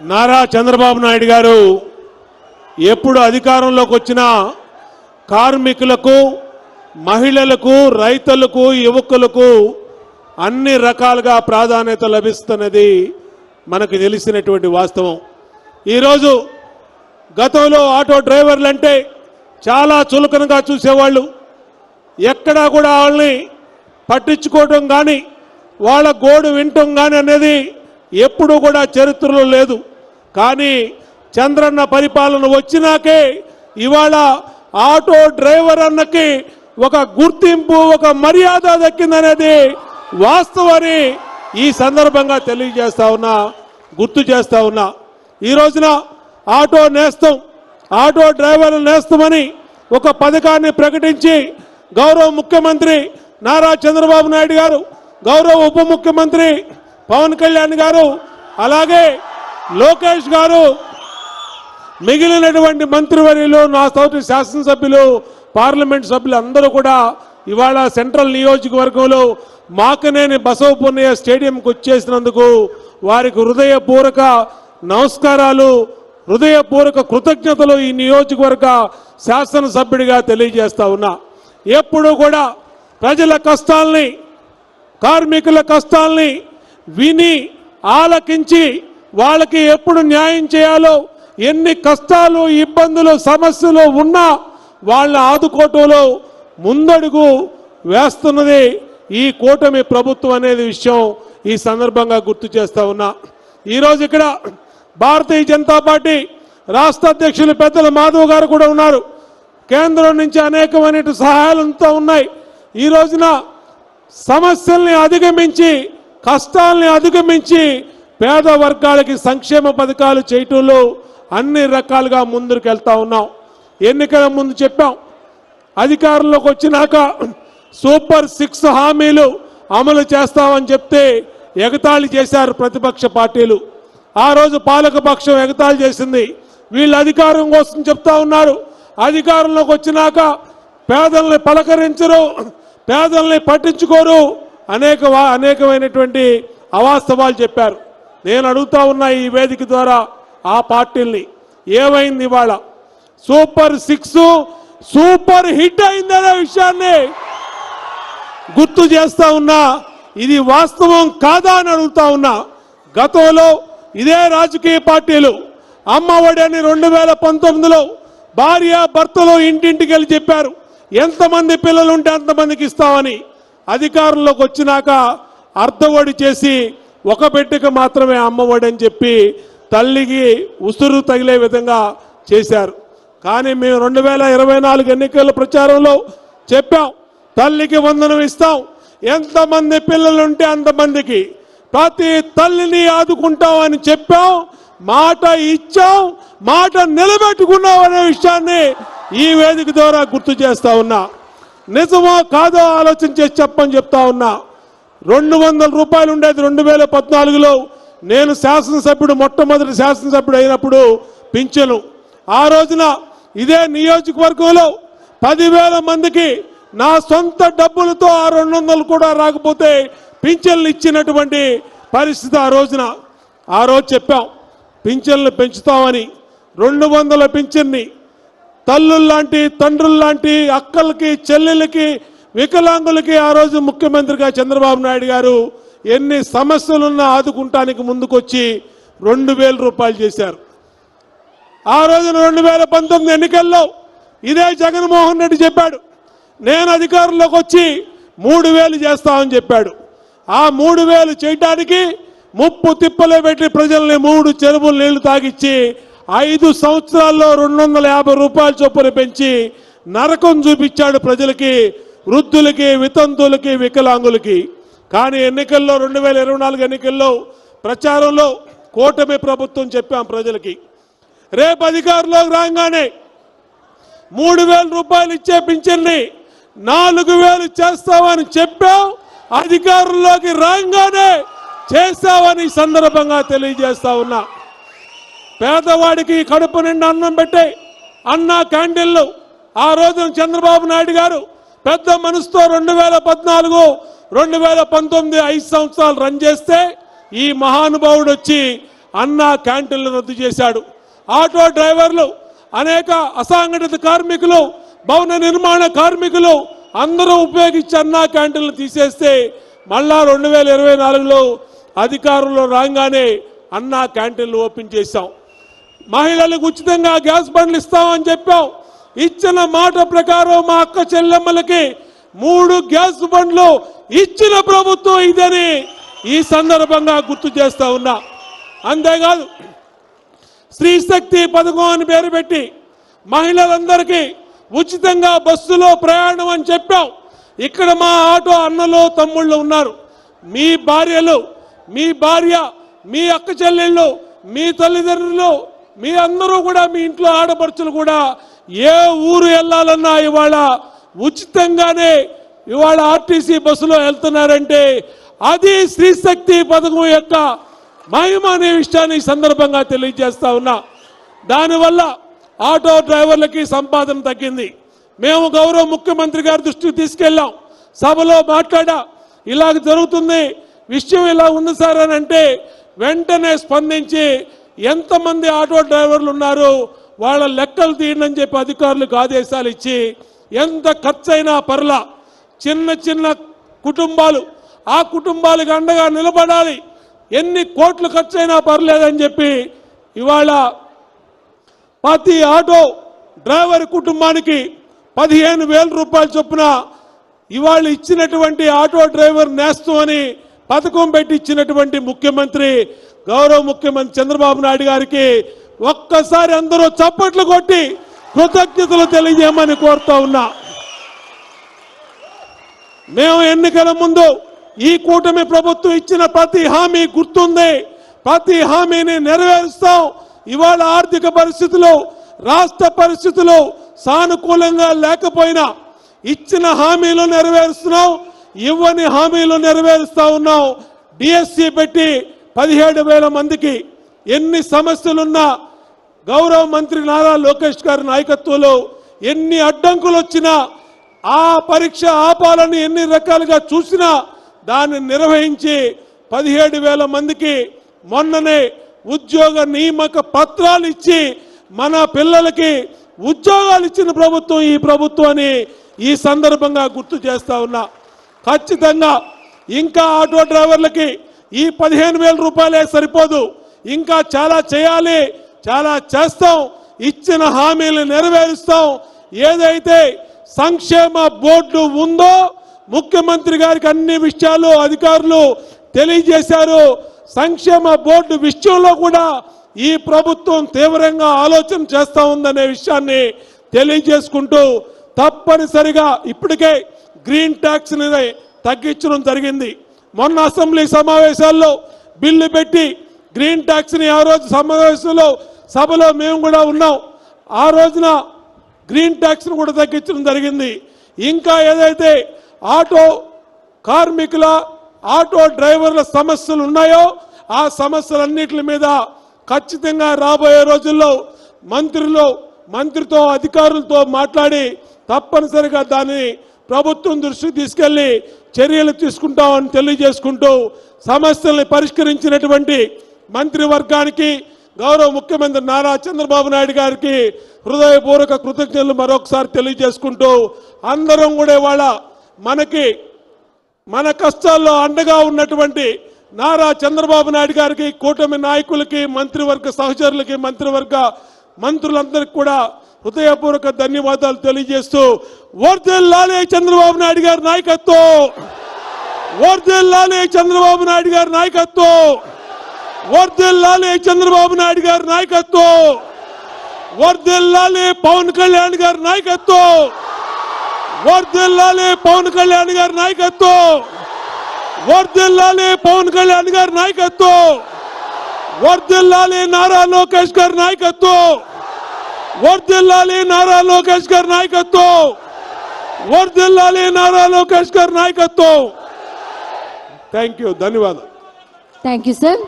నారా చంద్రబాబు నాయుడు గారు ఎప్పుడు అధికారంలోకి వచ్చినా కార్మికులకు, మహిళలకు, రైతులకు, యువకులకు అన్ని రకాలుగా ప్రాధాన్యత లభిస్తున్నది మనకు తెలిసినటువంటి వాస్తవం. ఈరోజు గతంలో ఆటో డ్రైవర్లంటే చాలా చులకనగా చూసేవాళ్ళు. ఎక్కడా కూడా వాళ్ళని పట్టించుకోవడం కానీ వాళ్ళ గోడు వినటం కానీ అనేది ఎప్పుడూ కూడా చరిత్రలో లేదు. కానీ చంద్రన్న పరిపాలన వచ్చినాకే ఇవాళ ఆటో డ్రైవర్ అన్నకి ఒక గుర్తింపు, ఒక మర్యాద దక్కిందనేది వాస్తవాన్ని ఈ సందర్భంగా తెలియజేస్తా ఉన్నా, గుర్తు చేస్తా ఉన్నా. ఈ రోజున ఆటో నేస్తం, ఆటో డ్రైవర్ నేస్తమని ఒక పథకాన్ని ప్రకటించి గౌరవ ముఖ్యమంత్రి నారా చంద్రబాబు నాయుడు గారు, గౌరవ ఉప ముఖ్యమంత్రి పవన్ కళ్యాణ్ గారు, అలాగే లోకేష్ గారు, మిగిలినటువంటి మంత్రివర్యులు, నా తోటి శాసనసభ్యులు, పార్లమెంట్ సభ్యులు అందరూ కూడా ఇవాళ సెంట్రల్ నియోజకవర్గంలో మాకనేని బసవపున్నయ్య స్టేడియంకి వచ్చేసినందుకు వారికి హృదయపూర్వక నమస్కారాలు, హృదయపూర్వక కృతజ్ఞతలు ఈ నియోజకవర్గ శాసనసభ్యుడిగా తెలియజేస్తా ఉన్నా. ఎప్పుడు కూడా ప్రజల కష్టాల్ని, కార్మికుల కష్టాల్ని విని ఆలకించి వాళ్ళకి ఎప్పుడు న్యాయం చేయాలో, ఎన్ని కష్టాలు, ఇబ్బందులు, సమస్యలు ఉన్నా వాళ్ళ ఆదుకోవటంలో ముందడుగు వేస్తున్నది ఈ కూటమి ప్రభుత్వం అనేది విషయం ఈ సందర్భంగా గుర్తు చేస్తా ఉన్నా. ఈరోజు ఇక్కడ భారతీయ జనతా పార్టీ రాష్ట్ర అధ్యక్షులు పెద్దల మాధవ్ గారు కూడా ఉన్నారు. కేంద్రం నుంచి అనేకమైన సహాయాలంతా ఉన్నాయి. ఈ రోజున సమస్యల్ని అధిగమించి, కష్టాల్ని అధిగమించి పేద వర్గాలకి సంక్షేమ పథకాలు చేయటంలో అన్ని రకాలుగా ముందుకు వెళ్తా ఉన్నాం. ఎన్నికల ముందు చెప్పాం, అధికారంలోకి వచ్చినాక సూపర్ 6 హామీలు అమలు చేస్తామని చెప్తే ఎగతాళి చేశారు ప్రతిపక్ష పార్టీలు. ఆ రోజు పాలకపక్షం ఎగతాళి చేసింది. వీళ్ళు అధికారం కోసం చెప్తా ఉన్నారు, అధికారంలోకి వచ్చినాక పేదల్ని పలకరించరు, పేదల్ని పట్టించుకోరు, అనేకమైనటువంటి అవాస్తవాలు చెప్పారు. నేను అడుగుతా ఉన్నా ఈ వేదిక ద్వారా ఆ పార్టీల్ని, ఏమైంది ఇవాళ? సూపర్ 6 సూపర్ హిట్ అయిందనే విషయాన్ని గుర్తు చేస్తా ఉన్నా. ఇది వాస్తవం కాదా అని అడుగుతా ఉన్నా. గతంలో ఇదే రాజకీయ పార్టీలు అమ్మఒడి అని 2019లో భార్య భర్తలు ఇంటింటికి వెళ్ళి చెప్పారు, ఎంతమంది పిల్లలు ఉంటే అంతమందికి ఇస్తామని. అధికారంలోకి వచ్చినాక అర్ధవడి చేసి ఒక బిడ్డకు మాత్రమే అమ్మఒడి అని చెప్పి తల్లికి ఉసురు తగిలే విధంగా చేశారు. కానీ మేము 2024 ఎన్నికల ప్రచారంలో చెప్పాం, తల్లికి వందనం ఇస్తాం, ఎంతమంది పిల్లలు ఉంటే అంతమందికి ప్రతి తల్లిని ఆదుకుంటాం అని చెప్పాం, మాట ఇచ్చాం, మాట నిలబెట్టుకున్నాం అనే విషయాన్ని ఈ వేదిక ద్వారా గుర్తు చేస్తా ఉన్నా. నిజమో కాదో ఆలోచన చేసి చెప్పని చెప్తా ఉన్నా. 200 రూపాయలు ఉండేది 2014లో నేను శాసనసభ్యుడు, మొట్టమొదటి శాసనసభ్యుడు అయినప్పుడు పింఛను. ఆ రోజున ఇదే నియోజకవర్గంలో 10,000 మందికి నా సొంత డబ్బులతో ఆ 200 కూడా రాకపోతే పింఛన్లు ఇచ్చినటువంటి పరిస్థితి ఆ రోజున. ఆ రోజు చెప్పాం పింఛన్లు పెంచుతామని. 200 పింఛన్ని తల్లుల్లాంటి, తండ్రుల్లాంటి అక్కలకి, చెల్లెలకి, వికలాంగులకి ఆ రోజు ముఖ్యమంత్రిగా చంద్రబాబు నాయుడు గారు ఎన్ని సమస్యలున్నా ఆదుకుంటానికి ముందుకొచ్చి 2,000 రూపాయలు చేశారు. ఆ రోజున 2019 ఎన్నికల్లో ఇదే జగన్మోహన్ రెడ్డి చెప్పాడు, నేను అధికారంలోకి వచ్చి 3,000 చేస్తామని చెప్పాడు. ఆ 3,000 చేయడానికి ముప్పు తిప్పలే పెట్టి ప్రజల్ని 3 చెరువులు నీళ్లు తాగిచ్చి 5 సంవత్సరాల్లో 250 రూపాయల చొప్పున పెంచి నరకం చూపించాడు ప్రజలకి, వృద్ధులకి, వితంతులకి, వికలాంగులకి. కానీ ఎన్నికల్లో 2024 ఎన్నికల్లో ప్రచారంలో కూటమి ప్రభుత్వం చెప్పాం ప్రజలకి, రేపు అధికారంలోకి రాగానే 3,000 రూపాయలు ఇచ్చే పింఛన్ని 4,000 చేస్తామని చెప్పాం. అధికారంలోకి రాగానే చేస్తామని సందర్భంగా తెలియజేస్తా ఉన్నా. పేదవాడికి కడుపు నిండా అన్నం పెట్టే అన్న క్యాంటీన్లు ఆ రోజున చంద్రబాబు నాయుడు గారు పెద్ద మనసుతో 2014, 2019 5 సంవత్సరాలు రన్ చేస్తే ఈ మహానుభావుడు వచ్చి అన్నా క్యాంటీన్లు రద్దు చేశాడు. ఆటో డ్రైవర్లు, అనేక అసంఘటిత కార్మికులు, భవన నిర్మాణ కార్మికులు అందరూ ఉపయోగించి అన్నా క్యాంటీన్లు తీసేస్తే మళ్ళా 2024లో అధికారంలో రాగానే అన్నా క్యాంటీన్లు ఓపెన్ చేశాం. మహిళలకు ఉచితంగా గ్యాస్ బండ్లు ఇస్తామని చెప్పాం. ఇచ్చిన మాట ప్రకారం మా అక్క చెల్లెమ్మలకి 3 గ్యాస్ బండ్లు ఇచ్చిన ప్రభుత్వం ఇదని ఈ సందర్భంగా గుర్తు చేస్తా ఉన్నా. అంతేకాదు స్త్రీ శక్తి పథకం అని పేరు పెట్టి మహిళలందరికీ ఉచితంగా బస్సులో ప్రయాణం అని చెప్పాం. ఇక్కడ మా ఆటో అన్నలు తమ్ముళ్ళు ఉన్నారు. మీ భార్యలు, మీ భార్య, మీ అక్క చెల్లెళ్ళు, మీ తల్లిదండ్రులు, మీ అందరూ కూడా, మీ ఇంట్లో ఆడపడుచులు కూడా ఏ ఊరు వెళ్ళాలన్నా ఇవాళ ఉచితంగానే ఇవాళ ఆర్టీసీ బస్సులో వెళ్తున్నారంటే అది స్త్రీ శక్తి పథకం యొక్క మహిమ అనే విషయాన్ని ఈ సందర్భంగా తెలియజేస్తా ఉన్నా. దానివల్ల ఆటో డ్రైవర్లకి సంపాదన తగ్గింది. మేము గౌరవ ముఖ్యమంత్రి గారి దృష్టికి తీసుకెళ్ళాం, సభలో మాట్లాడా, ఇలాగ జరుగుతుంది, విషయం ఇలా ఉంది సార్ అని అంటే వెంటనే స్పందించి ఎంతమంది ఆటో డ్రైవర్లు ఉన్నారు వాళ్ళ లెక్కలు తీయండి అని చెప్పి అధికారులకు ఆదేశాలు ఇచ్చి ఎంత ఖర్చైనా పర్లా, చిన్న చిన్న కుటుంబాలు, ఆ కుటుంబాలకు అండగా నిలబడాలి, ఎన్ని కోట్లు ఖర్చైనా పర్లేదని చెప్పి ఇవాళ ప్రతి ఆటో డ్రైవర్ కుటుంబానికి 15,000 రూపాయల చొప్పున ఇవాళ ఇచ్చినటువంటి ఆటో డ్రైవర్ నేస్తం అని పథకం పెట్టి ఇచ్చినటువంటి ముఖ్యమంత్రి, గౌరవ ముఖ్యమంత్రి చంద్రబాబు నాయుడు గారికి ఒక్కసారి అందరూ చప్పట్లు కొట్టి కృతజ్ఞతలు తెలియజేయమని కోరుతా ఉన్నా. మేము ఎన్నికల ముందు ఈ కూటమి ప్రభుత్వం ఇచ్చిన ప్రతి హామీ గుర్తుంది, ప్రతి హామీని నెరవేరుస్తాం. ఇవాళ ఆర్థిక పరిస్థితులు, రాష్ట్ర పరిస్థితులు సానుకూలంగా లేకపోయినా ఇచ్చిన హామీలు నెరవేరుస్తున్నాం, ఇవ్వని హామీలు నెరవేరుస్తా ఉన్నాం. డిఎస్సి పెట్టి 17,000 మందికి ఎన్ని సమస్యలున్నా గౌరవ మంత్రి నారా లోకేష్ గారి నాయకత్వంలో ఎన్ని అడ్డంకులు వచ్చినా ఆ పరీక్ష ఆపాలని ఎన్ని రకాలుగా చూసినా దాన్ని నిర్వహించి 17,000 మందికి మొన్ననే ఉద్యోగ నియామక పత్రాలు ఇచ్చి మన పిల్లలకి ఉద్యోగాలు ఇచ్చిన ప్రభుత్వం ఈ ప్రభుత్వం అని ఈ సందర్భంగా గుర్తు చేస్తా ఉన్నా. ఖచ్చితంగా ఇంకా ఆటో డ్రైవర్లకి ఈ 15,000 రూపాయలే సరిపోదు, ఇంకా చాలా చేయాలి, చాలా చేస్తాం. ఇచ్చిన హామీలు నెరవేరుస్తాం. ఏదైతే సంక్షేమ బోర్డు ఉందో ముఖ్యమంత్రి గారికి అన్ని విషయాలు అధికారులు తెలియజేశారు. సంక్షేమ బోర్డు విషయంలో కూడా ఈ ప్రభుత్వం తీవ్రంగా ఆలోచన చేస్తా ఉందనే విషయాన్ని తెలియజేసుకుంటూ తప్పనిసరిగా ఇప్పటికే గ్రీన్ ట్యాక్స్ ని తగ్గించడం జరిగింది. మొన్న అసెంబ్లీ సమావేశాల్లో బిల్లు పెట్టి గ్రీన్ ట్యాక్స్ ని ఆ రోజు సమావేశంలో సభలో మేము కూడా ఉన్నాం. ఆ రోజున గ్రీన్ ట్యాక్స్ ను కూడా తగ్గించడం జరిగింది. ఇంకా ఏదైతే ఆటో కార్మికుల, ఆటో డ్రైవర్ల సమస్యలు ఉన్నాయో ఆ సమస్యలన్నిటి మీద ఖచ్చితంగా రాబోయే రోజుల్లో మంత్రితో అధికారులతో మాట్లాడి తప్పనిసరిగా దాన్ని ప్రభుత్వం దృష్టికి తీసుకెళ్లి చర్యలు తీసుకుంటామని తెలియజేసుకుంటూ సమస్యల్ని పరిష్కరించినటువంటి మంత్రివర్గానికి గౌరవ ముఖ్యమంత్రి నారా చంద్రబాబు నాయుడు గారికి హృదయపూర్వక కృతజ్ఞతలు మరొకసారి తెలియజేసుకుంటూ అందరం కూడా ఇవాళ మన కష్టాల్లో అండగా ఉన్నటువంటి నారా చంద్రబాబు నాయుడు గారికి, కూటమి నాయకులకి, మంత్రివర్గ సహచరులకి, మంత్రులందరికీ కూడా హృదయపూర్వక ధన్యవాదాలు తెలియజేస్తూ వర్ధిల్లాలి చంద్రబాబు నాయుడు గారి నాయకత్వం, వర్ధిల్లాలి చంద్రబాబు నాయుడు గారి నాయకత్వం, వర్ధిల్లాలి చంద్రబాబు నాయుడు గారి నాయకత్వం, వర్ధిల్లాలి పవన్ కళ్యాణ్ గారి నాయకత్వం, వర్ధిల్లాలి పవన్ కళ్యాణ్ గారి నాయకత్వం, వర్ధిల్లాలి పవన్ కళ్యాణ్ గారి నాయకత్వం, వర్ధిల్లాలి నారా లోకేష్ గారి నాయకత్వం, వర్ధిల్లాలి నారా లోకేష్ గారి నాయకత్వం, వర్ధిల్లాలి నారా లోకేష్ గారి నాయకత్వం. థ్యాంక్ యూ, ధన్యవాదాలు. Thank you sir.